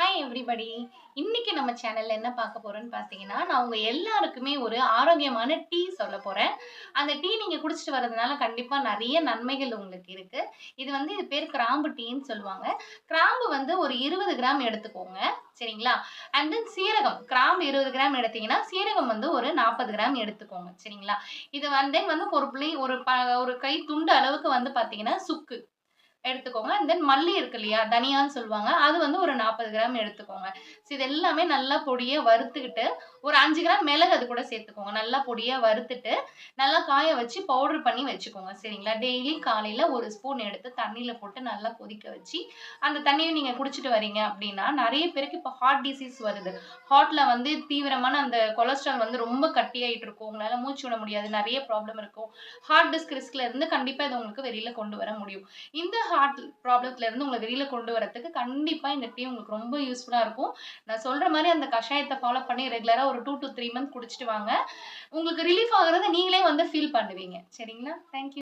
Hi everybody. இன்னைக்கு நம்ம சேனல்ல என்ன பார்க்க போறோம்னு பார்த்தீங்கன்னா, நான் உங்க எல்லாருக்குமே ஒரு ஆரோக்கியமான டீ சொல்லப் போறேன். அந்த டீ நீங்க குடிச்சிட்டு வரதுனால கண்டிப்பா நெறைய நன்மைகள் உங்களுக்கு இருக்கு. இது பேர் கிராம்பு டீன்னு சொல்லுவாங்க. கிராம்பு ஒரு 20 கிராம் எடுத்துக்கோங்க. சரிங்களா? அண்ட் தென் சீரகம். கிராம்பு 20 கிராம் எடுத்தீங்கன்னா, சீரகம் ஒரு 40 கிராம் எடுத்துக்கோங்க. சரிங்களா? இது ஒரு புளி ஒரு கை துண்டு அளவுக்கு பார்த்தீங்கன்னா, சுக்கு எடுத்துக்கோங்க. அண்ட் தென் மல்லி இருக்கு இல்லையா? தனியான்னு சொல்லுவாங்க. அது ஒரு 40 கிராம் எடுத்துக்கோங்க. இது எல்லாமே நல்லா பொடியா வறுத்துக்கிட்டு, ஒரு 5 கிராம் மிளகு அது கூட சேர்த்துக்கோங்க. நல்லா பொடியா வறுத்துட்டு, நல்லா காய வச்சு பவுடர் பண்ணி வச்சுக்கோங்க. சரிங்களா? டெய்லி காலையில 1 ஸ்பூன் எடுத்து தண்ணீல போட்டு நல்லா கொதிக்க வச்சு, அந்த தண்ணீய நீங்க குடிச்சிட்டு வரீங்க அப்படின்னா, நெறைய பேருக்கு இப்ப ஹார்ட் டிசீஸ் வருது. ஹார்ட்ல தீவிரமான அந்த கொலஸ்ட்ரால் ரொம்ப கட்டியாயிட்டு இருக்கும். உங்களால மூச்சு விட முடியாது. நெறைய ப்ராப்ளம் இருக்கும். ஹார்ட் ரிஸ்க்ல இருந்து கண்டிப்பா இது உங்களுக்கு வெளியில கொண்டு வர முடியும். இந்த ஹார்ட் ப்ராப்ளத்துல இருந்து உங்கள வெளியில கொண்டு வரதுக்கு கண்டிப்பா இந்த டீ உங்களுக்கு ரொம்ப யூஸ்ஃபுல்லா இருக்கும். நான் சொல்ற மாரி அந்த கஷாயத்த ஃபாலோ பண்ணி ரெகுலரா ஒரு 2 to 3 மந்த் குடிச்சிட்டு வாங்க. உங்களுக்கு ரிலீஃப் ஆகுறத நீங்களே ஃபீல் பண்ணுவீங்க. சரிங்களா? Thank you.